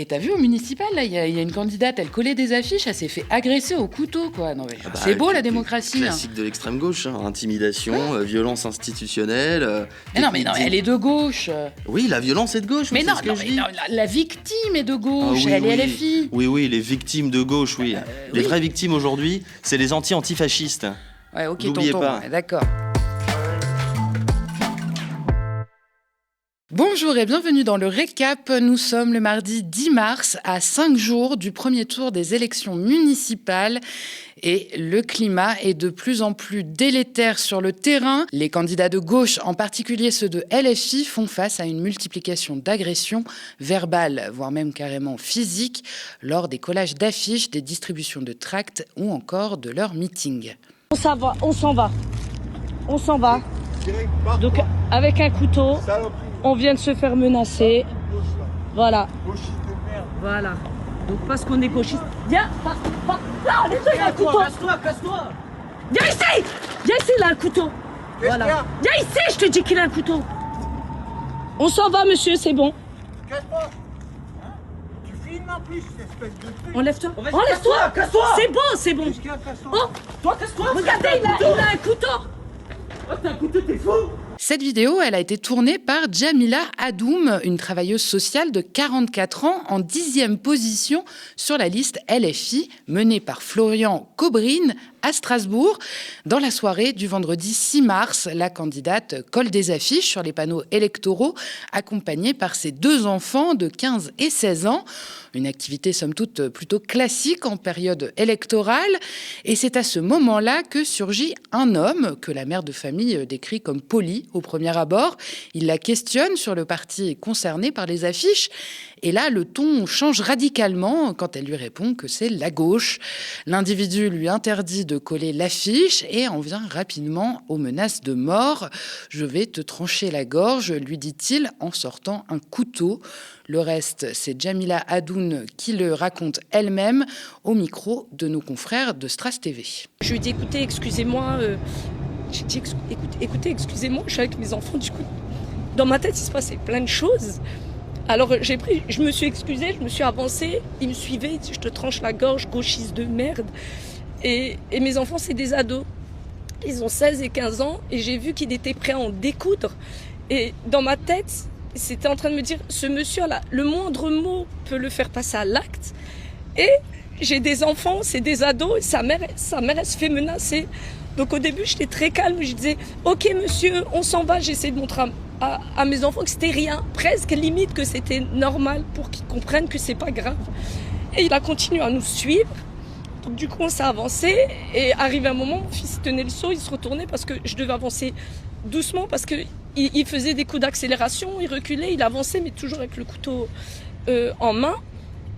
Et t'as vu au municipal, là, il y a une candidate, elle collait des affiches, elle s'est fait agresser au couteau, quoi. Non, mais c'est beau la démocratie. Classique de l'extrême gauche, hein. Intimidation, violence institutionnelle. Mais non, elle est de gauche. Oui, la violence est de gauche. Mais non, la victime est de gauche, elle est LFI. Oui, les victimes de gauche, oui. Les vraies victimes aujourd'hui, c'est les antifascistes. Ouais, ok, N'oubliez tonton, pas. Ouais, d'accord. Bonjour et bienvenue dans le récap. Nous sommes le mardi 10 mars, à 5 jours du premier tour des élections municipales. Et le climat est de plus en plus délétère sur le terrain. Les candidats de gauche, en particulier ceux de LFI, font face à une multiplication d'agressions verbales, voire même carrément physiques, lors des collages d'affiches, des distributions de tracts ou encore de leurs meetings. On s'en va. Donc avec un couteau, on vient de se faire menacer. Voilà. Donc parce qu'on est gauchiste. Viens, là, il y a un couteau. Casse-toi. Viens ici, il a un couteau. Voilà. Viens ici, je te dis qu'il a un couteau. On s'en va, monsieur, c'est bon. Casse-toi. Tu filmes en plus, espèce de truc. Enlève-toi. Casse-toi. C'est bon. Oh, Toi, casse-toi. regardez, il a un couteau. Oh, t'as un couteau, t'es fou. Cette vidéo, elle a été tournée par Djamila Hadoum, une travailleuse sociale de 44 ans, en 10e position sur la liste LFI, menée par Florian Kobrine à Strasbourg. Dans la soirée du vendredi 6 mars, la candidate colle des affiches sur les panneaux électoraux, accompagnée par ses 2 enfants de 15 et 16 ans. Une activité somme toute plutôt classique en période électorale. Et c'est à ce moment-là que surgit un homme que la mère de famille décrit comme poli au premier abord. Il la questionne sur le parti concerné par les affiches. Et là, le ton change radicalement quand elle lui répond que c'est la gauche. L'individu lui interdit de coller l'affiche et en vient rapidement aux menaces de mort. « Je vais te trancher la gorge », lui dit-il en sortant un couteau. Le reste, c'est Djamila Hadoum qui le raconte elle-même au micro de nos confrères de Stras TV. Je lui ai dit, écoutez, excusez-moi. J'ai dit, écoutez, excusez-moi, je suis avec mes enfants, du coup. Dans ma tête, il se passait plein de choses. Alors je me suis excusée, je me suis avancée, il me suivait, il dit, je te tranche la gorge, gauchiste de merde. Et mes enfants, c'est des ados. Ils ont 16 et 15 ans et j'ai vu qu'il était prêt à en découdre. Et dans ma tête, c'était en train de me dire, ce monsieur-là, le moindre mot peut le faire passer à l'acte. Et j'ai des enfants, c'est des ados, et sa mère, elle se fait menacer. Donc au début, j'étais très calme, je disais, ok monsieur, on s'en va, j'essaie de montrer à mes enfants que c'était rien, presque limite que c'était normal pour qu'ils comprennent que c'est pas grave. Et il a continué à nous suivre. Donc du coup, on s'est avancé et arrivé un moment, mon fils tenait le seau, il se retournait parce que je devais avancer doucement parce que il faisait des coups d'accélération, il reculait, il avançait mais toujours avec le couteau en main.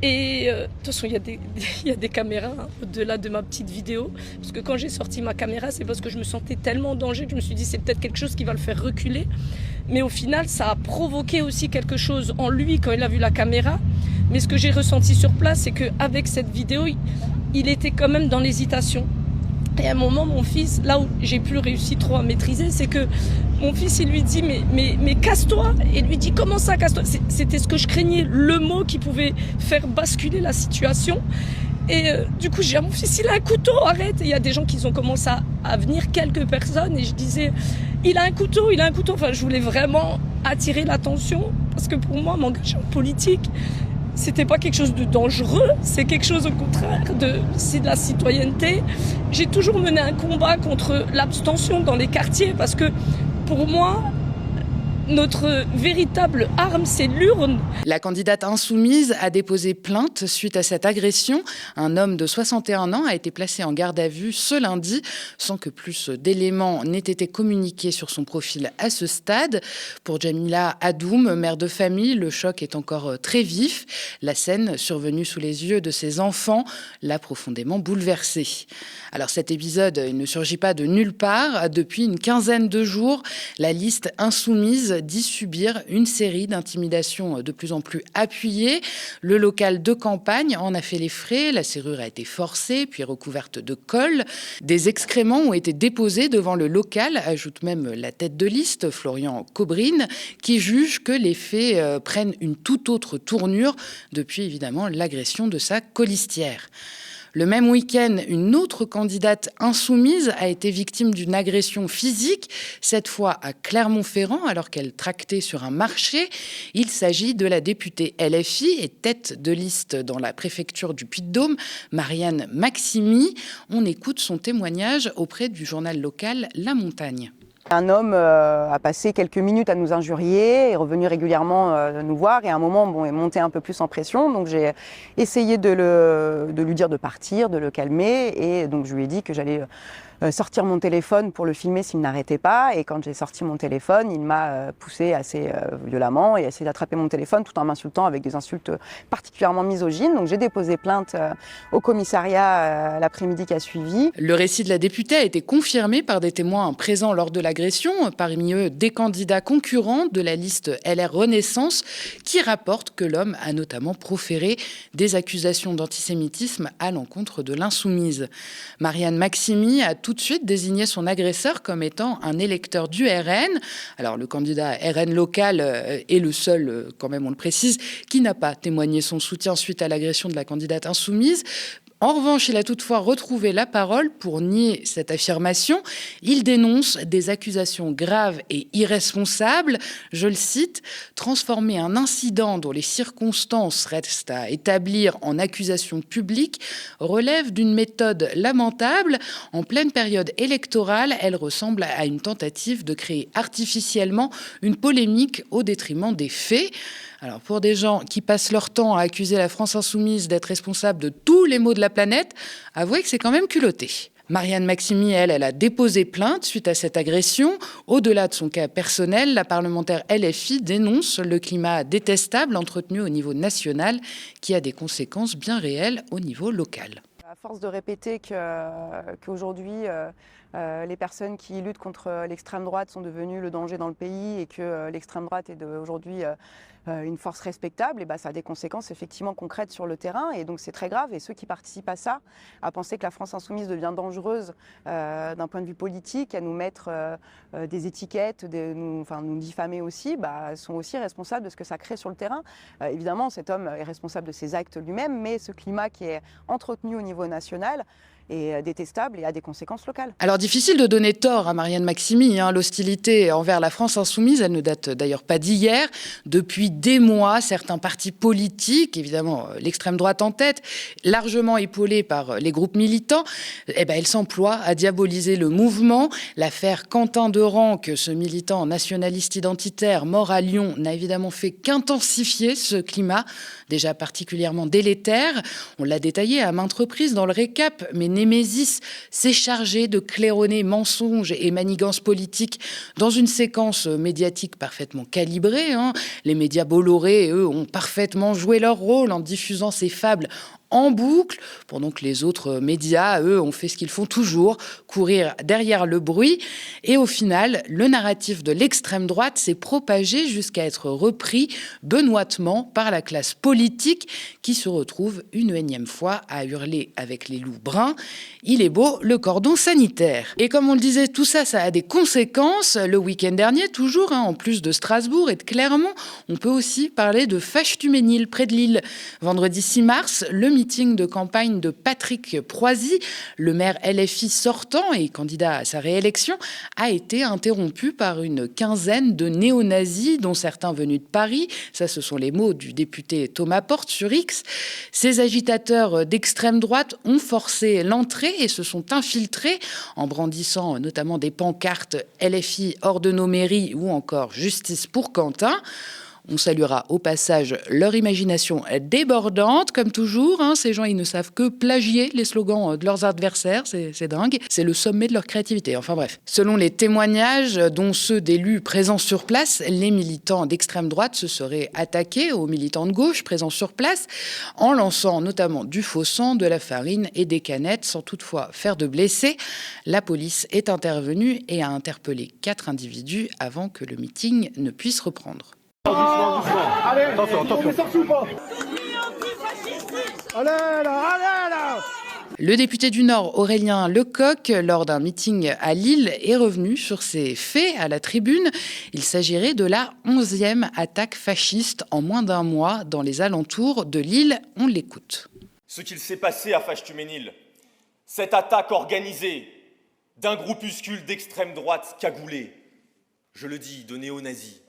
Et de toute façon, il y a des caméras au-delà de ma petite vidéo. Parce que quand j'ai sorti ma caméra, c'est parce que je me sentais tellement en danger que je me suis dit c'est peut-être quelque chose qui va le faire reculer. Mais au final, ça a provoqué aussi quelque chose en lui quand il a vu la caméra. Mais ce que j'ai ressenti sur place, c'est qu'avec cette vidéo, il était quand même dans l'hésitation. Et à un moment, mon fils, là où j'ai plus réussi trop à maîtriser, c'est que mon fils, il lui dit mais casse-toi. Et il lui dit comment ça, casse-toi. C'était ce que je craignais, le mot qui pouvait faire basculer la situation. Et du coup, j'ai dit à mon fils, il a un couteau, arrête. Et il y a des gens qui ont commencé à venir, quelques personnes. Et je disais, il a un couteau. Enfin, je voulais vraiment attirer l'attention. Parce que pour moi, m'engager en politique, c'était pas quelque chose de dangereux, c'est quelque chose au contraire, c'est de la citoyenneté. J'ai toujours mené un combat contre l'abstention dans les quartiers parce que pour moi, notre véritable arme, c'est l'urne. La candidate insoumise a déposé plainte suite à cette agression. Un homme de 61 ans a été placé en garde à vue ce lundi, sans que plus d'éléments n'aient été communiqués sur son profil à ce stade. Pour Djamila Hadoum, mère de famille, le choc est encore très vif. La scène, survenue sous les yeux de ses enfants, l'a profondément bouleversée. Alors cet épisode, il ne surgit pas de nulle part. Depuis une quinzaine de jours, la liste insoumise d'y subir une série d'intimidations de plus en plus appuyées. Le local de campagne en a fait les frais, la serrure a été forcée, puis recouverte de colle. Des excréments ont été déposés devant le local, ajoute même la tête de liste, Florian Cobrine, qui juge que les faits prennent une toute autre tournure depuis évidemment l'agression de sa colistière. Le même week-end, une autre candidate insoumise a été victime d'une agression physique, cette fois à Clermont-Ferrand, alors qu'elle tractait sur un marché. Il s'agit de la députée LFI et tête de liste dans la préfecture du Puy-de-Dôme, Marianne Maximi. On écoute son témoignage auprès du journal local La Montagne. Un homme a passé quelques minutes à nous injurier, est revenu régulièrement nous voir et à un moment est monté un peu plus en pression. Donc j'ai essayé de lui dire de partir, de le calmer et donc je lui ai dit que j'allais sortir mon téléphone pour le filmer s'il n'arrêtait pas. Et quand j'ai sorti mon téléphone, il m'a poussé assez violemment et a essayé d'attraper mon téléphone tout en m'insultant avec des insultes particulièrement misogynes. Donc j'ai déposé plainte au commissariat l'après-midi qui a suivi. Le récit de la députée a été confirmé par des témoins présents lors de l'agression, parmi eux des candidats concurrents de la liste LR Renaissance, qui rapportent que l'homme a notamment proféré des accusations d'antisémitisme à l'encontre de l'insoumise. Marianne Maximi a tout de suite désigné son agresseur comme étant un électeur du RN. Alors le candidat RN local est le seul, quand même on le précise, qui n'a pas témoigné son soutien suite à l'agression de la candidate insoumise. En revanche, il a toutefois retrouvé la parole pour nier cette affirmation. Il dénonce des accusations graves et irresponsables. Je le cite, « Transformer un incident dont les circonstances restent à établir en accusation publique relève d'une méthode lamentable. En pleine période électorale, elle ressemble à une tentative de créer artificiellement une polémique au détriment des faits. » Alors pour des gens qui passent leur temps à accuser la France insoumise d'être responsable de tous les maux de la planète, avouez que c'est quand même culotté. Marianne Maximi, elle a déposé plainte suite à cette agression. Au-delà de son cas personnel, la parlementaire LFI dénonce le climat détestable entretenu au niveau national qui a des conséquences bien réelles au niveau local. À force de répéter qu'aujourd'hui, les personnes qui luttent contre l'extrême droite sont devenues le danger dans le pays et que l'extrême droite est aujourd'hui une force respectable, et ça a des conséquences effectivement concrètes sur le terrain et donc c'est très grave. Et ceux qui participent à ça, à penser que la France insoumise devient dangereuse d'un point de vue politique, à nous mettre des étiquettes, nous diffamer aussi, sont aussi responsables de ce que ça crée sur le terrain. Évidemment, cet homme est responsable de ses actes lui-même, mais ce climat qui est entretenu au niveau national est détestable et a des conséquences locales. Alors difficile de donner tort à Marianne Maximi. L'hostilité envers la France insoumise, elle ne date d'ailleurs pas d'hier. Depuis des mois, certains partis politiques, évidemment l'extrême droite en tête, largement épaulés par les groupes militants, ils s'emploient à diaboliser le mouvement. L'affaire Quentin Derenque, ce militant nationaliste identitaire mort à Lyon, n'a évidemment fait qu'intensifier ce climat déjà particulièrement délétère. On l'a détaillé à maintes reprises dans le récap, mais Némésis s'est chargé de claironner mensonges et manigances politiques dans une séquence médiatique parfaitement calibrée. Les médias Bolloré, eux, ont parfaitement joué leur rôle en diffusant ces fables en boucle, pendant que les autres médias, eux, ont fait ce qu'ils font toujours, courir derrière le bruit. Et au final, le narratif de l'extrême droite s'est propagé jusqu'à être repris benoîtement par la classe politique qui se retrouve une énième fois à hurler avec les loups bruns « Il est beau le cordon sanitaire ». Et comme on le disait, tout ça, ça a des conséquences. Le week-end dernier, toujours, en plus de Strasbourg et de Clermont, on peut aussi parler de Fâche-Tuménil, près de Lille. Vendredi 6 mars, le meeting de campagne de Patrick Proisy, le maire LFI sortant et candidat à sa réélection, a été interrompu par une quinzaine de néo-nazis, dont certains venus de Paris. Ça, ce sont les mots du député Thomas Porte sur X. Ces agitateurs d'extrême droite ont forcé l'entrée et se sont infiltrés en brandissant notamment des pancartes LFI hors de nos mairies ou encore Justice pour Quentin. On saluera au passage leur imagination débordante, comme toujours. Ces gens, ils ne savent que plagier les slogans de leurs adversaires, c'est dingue. C'est le sommet de leur créativité. Enfin bref. Selon les témoignages, dont ceux d'élus présents sur place, les militants d'extrême droite se seraient attaqués aux militants de gauche présents sur place, en lançant notamment du faux sang, de la farine et des canettes, sans toutefois faire de blessés. La police est intervenue et a interpellé 4 individus avant que le meeting ne puisse reprendre. Doucement. Allez, attention. On est sorti ou pas? Allez là. Le député du Nord, Aurélien Lecoq, lors d'un meeting à Lille, est revenu sur ces faits à la tribune. Il s'agirait de la 11e attaque fasciste en moins d'un mois dans les alentours de Lille. On l'écoute. Ce qu'il s'est passé à Fâche-Tuménil, cette attaque organisée d'un groupuscule d'extrême droite cagoulé, je le dis, de néo-nazis,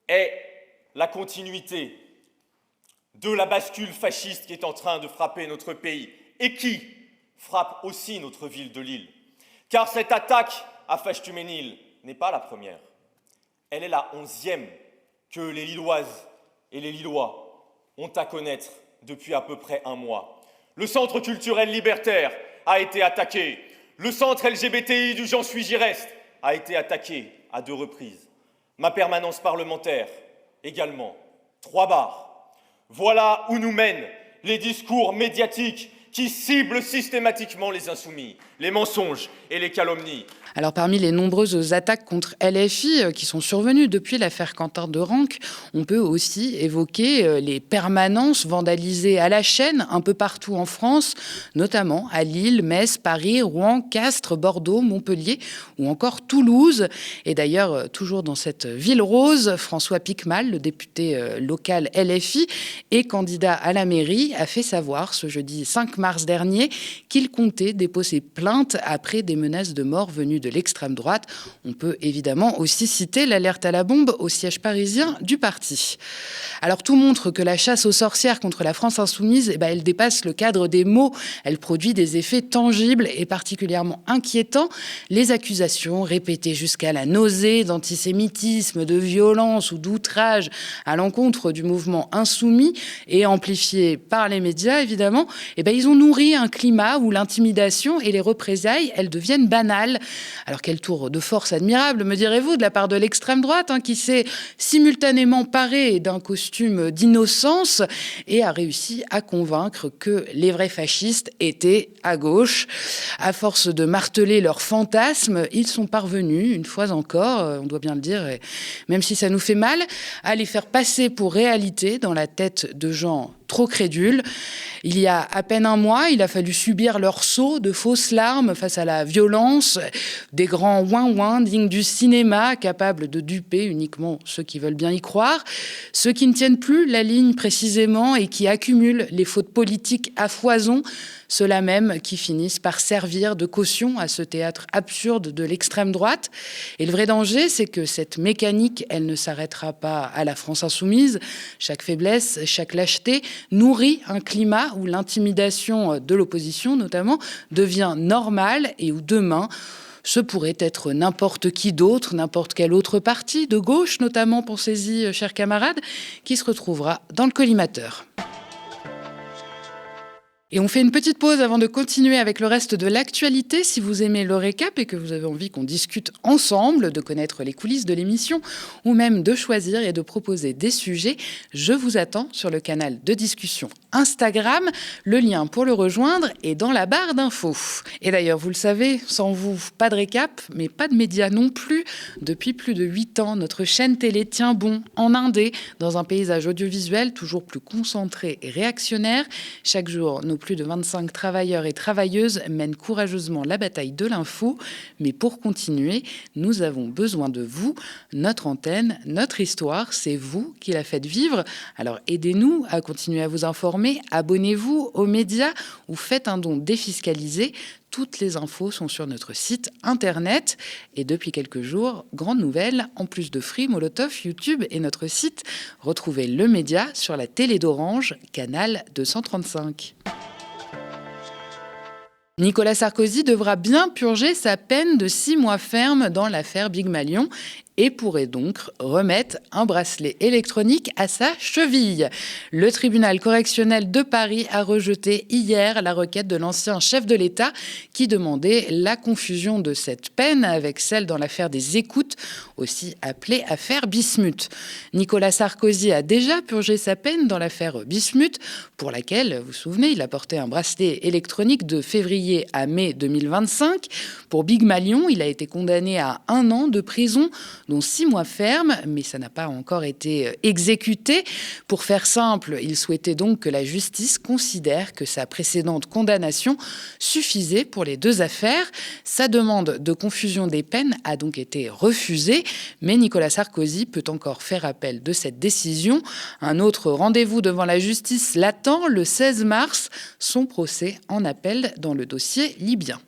est la continuité de la bascule fasciste qui est en train de frapper notre pays et qui frappe aussi notre ville de Lille. Car cette attaque à Fâche-Tuménil n'est pas la première. Elle est la 11e que les Lilloises et les Lillois ont à connaître depuis à peu près un mois. Le centre culturel libertaire a été attaqué. Le centre LGBTI du J'en suis j'y reste a été attaqué à 2 reprises. Ma permanence parlementaire également. 3 bars. Voilà où nous mènent les discours médiatiques qui ciblent systématiquement les insoumis, les mensonges et les calomnies. Alors parmi les nombreuses attaques contre LFI qui sont survenues depuis l'affaire Quentin de Ranc, on peut aussi évoquer les permanences vandalisées à la chaîne un peu partout en France, notamment à Lille, Metz, Paris, Rouen, Castres, Bordeaux, Montpellier ou encore Toulouse. Et d'ailleurs, toujours dans cette ville rose, François Piquemal, le député local LFI et candidat à la mairie, a fait savoir ce jeudi 5 mars dernier qu'il comptait déposer plainte après des menaces de mort venues de l'extrême droite. On peut évidemment aussi citer l'alerte à la bombe au siège parisien du parti. Alors tout montre que la chasse aux sorcières contre la France insoumise, elle dépasse le cadre des mots. Elle produit des effets tangibles et particulièrement inquiétants. Les accusations répétées jusqu'à la nausée d'antisémitisme, de violence ou d'outrage à l'encontre du mouvement insoumis et amplifiées par les médias évidemment, ils ont nourri un climat où l'intimidation et les représailles, elles deviennent banales. Alors quel tour de force admirable, me direz-vous, de la part de l'extrême droite, qui s'est simultanément parée d'un costume d'innocence et a réussi à convaincre que les vrais fascistes étaient à gauche. À force de marteler leurs fantasmes, ils sont parvenus, une fois encore, on doit bien le dire, et même si ça nous fait mal, à les faire passer pour réalité dans la tête de gens trop crédules. Il y a à peine un mois, il a fallu subir leur saut de fausses larmes face à la violence, des grands ouin-ouin dignes du cinéma, capables de duper uniquement ceux qui veulent bien y croire, ceux qui ne tiennent plus la ligne précisément et qui accumulent les fautes politiques à foison, ceux-là même qui finissent par servir de caution à ce théâtre absurde de l'extrême droite. Et le vrai danger, c'est que cette mécanique, elle ne s'arrêtera pas à la France insoumise. Chaque faiblesse, chaque lâcheté nourrit un climat où l'intimidation de l'opposition, notamment, devient normale et où demain, ce pourrait être n'importe qui d'autre, n'importe quel autre parti, de gauche notamment, pensez-y, chers camarades, qui se retrouvera dans le collimateur. Et on fait une petite pause avant de continuer avec le reste de l'actualité. Si vous aimez le récap et que vous avez envie qu'on discute ensemble, de connaître les coulisses de l'émission ou même de choisir et de proposer des sujets, je vous attends sur le canal de discussion Instagram. Le lien pour le rejoindre est dans la barre d'infos. Et d'ailleurs, vous le savez, sans vous, pas de récap, mais pas de médias non plus. Depuis plus de 8 ans, notre chaîne télé tient bon en indé, dans un paysage audiovisuel toujours plus concentré et réactionnaire. Chaque jour, nos plus de 25 travailleurs et travailleuses mènent courageusement la bataille de l'info. Mais pour continuer, nous avons besoin de vous. Notre antenne, notre histoire, c'est vous qui la faites vivre. Alors aidez-nous à continuer à vous informer. Abonnez-vous aux médias ou faites un don défiscalisé. Toutes les infos sont sur notre site internet. Et depuis quelques jours, grande nouvelle, en plus de Free, Molotov, YouTube et notre site, retrouvez le média sur la télé d'Orange, canal 235. Nicolas Sarkozy devra bien purger sa peine de 6 mois ferme dans l'affaire Big Malion. et pourrait donc remettre un bracelet électronique à sa cheville. Le tribunal correctionnel de Paris a rejeté hier la requête de l'ancien chef de l'État qui demandait la confusion de cette peine avec celle dans l'affaire des écoutes, aussi appelée affaire Bismuth. Nicolas Sarkozy a déjà purgé sa peine dans l'affaire Bismuth, pour laquelle, vous vous souvenez, il a porté un bracelet électronique de février à mai 2025. Pour Big Malion, il a été condamné à 1 an de prison, dont 6 mois fermes, mais ça n'a pas encore été exécuté. Pour faire simple, il souhaitait donc que la justice considère que sa précédente condamnation suffisait pour les 2 affaires. Sa demande de confusion des peines a donc été refusée, mais Nicolas Sarkozy peut encore faire appel de cette décision. Un autre rendez-vous devant la justice l'attend le 16 mars, son procès en appel dans le dossier libyen.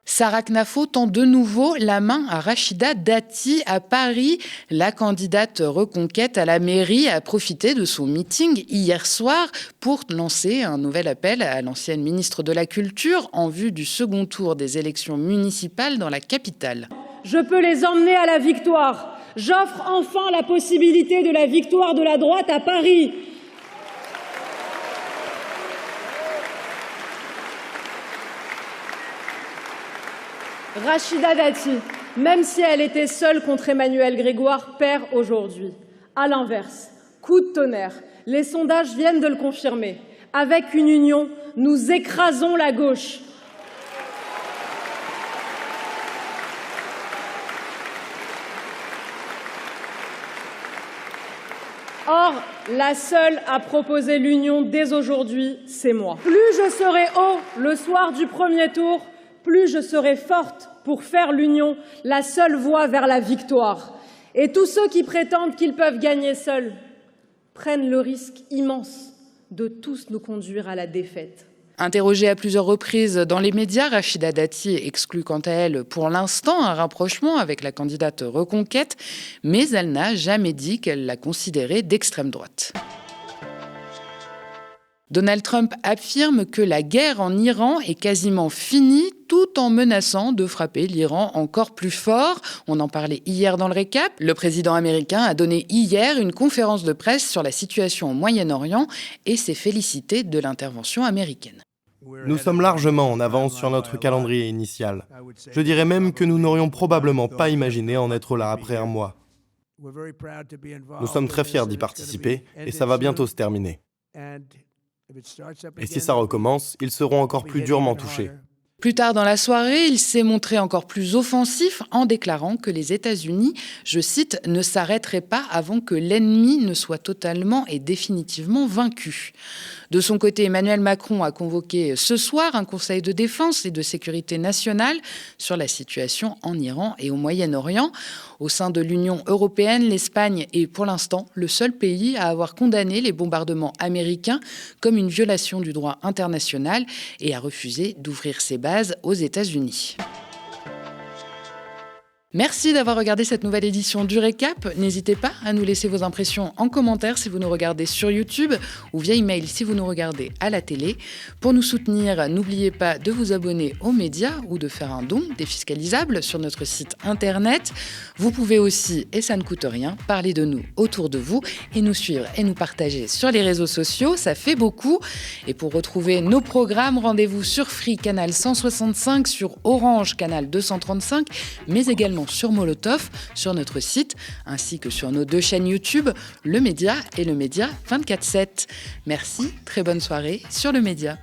Sarah Knafo tend de nouveau la main à Rachida Dati à Paris. La candidate Reconquête à la mairie a profité de son meeting hier soir pour lancer un nouvel appel à l'ancienne ministre de la Culture en vue du second tour des élections municipales dans la capitale. Je peux les emmener à la victoire. J'offre enfin la possibilité de la victoire de la droite à Paris. Rachida Dati, même si elle était seule contre Emmanuel Grégoire, perd aujourd'hui. À l'inverse, coup de tonnerre, les sondages viennent de le confirmer. Avec une union, nous écrasons la gauche. Or, la seule à proposer l'union dès aujourd'hui, c'est moi. Plus je serai haut le soir du premier tour, plus je serai forte pour faire l'union, la seule voie vers la victoire. Et tous ceux qui prétendent qu'ils peuvent gagner seuls prennent le risque immense de tous nous conduire à la défaite. Interrogée à plusieurs reprises dans les médias, Rachida Dati exclut quant à elle pour l'instant un rapprochement avec la candidate Reconquête, mais elle n'a jamais dit qu'elle la considérait d'extrême droite. Donald Trump affirme que la guerre en Iran est quasiment finie, tout en menaçant de frapper l'Iran encore plus fort. On en parlait hier dans le récap. Le président américain a donné hier une conférence de presse sur la situation au Moyen-Orient et s'est félicité de l'intervention américaine. Nous sommes largement en avance sur notre calendrier initial. Je dirais même que nous n'aurions probablement pas imaginé en être là après un mois. Nous sommes très fiers d'y participer et ça va bientôt se terminer. Et si ça recommence, ils seront encore plus durement touchés. Plus tard dans la soirée, il s'est montré encore plus offensif en déclarant que les États-Unis, je cite, « ne s'arrêteraient pas avant que l'ennemi ne soit totalement et définitivement vaincu ». De son côté, Emmanuel Macron a convoqué ce soir un conseil de défense et de sécurité nationale sur la situation en Iran et au Moyen-Orient. Au sein de l'Union européenne, l'Espagne est pour l'instant le seul pays à avoir condamné les bombardements américains comme une violation du droit international et a refusé d'ouvrir ses bases aux États-Unis. Merci d'avoir regardé cette nouvelle édition du Récap. N'hésitez pas à nous laisser vos impressions en commentaire si vous nous regardez sur YouTube ou via email si vous nous regardez à la télé. Pour nous soutenir, n'oubliez pas de vous abonner aux médias ou de faire un don défiscalisable sur notre site internet. Vous pouvez aussi, et ça ne coûte rien, parler de nous autour de vous et nous suivre et nous partager sur les réseaux sociaux. Ça fait beaucoup. Et pour retrouver nos programmes, rendez-vous sur Free, canal 165, sur Orange, canal 235, mais également sur Molotov, sur notre site, ainsi que sur nos 2 chaînes YouTube, Le Média et Le Média 24/7. Merci, très bonne soirée sur Le Média.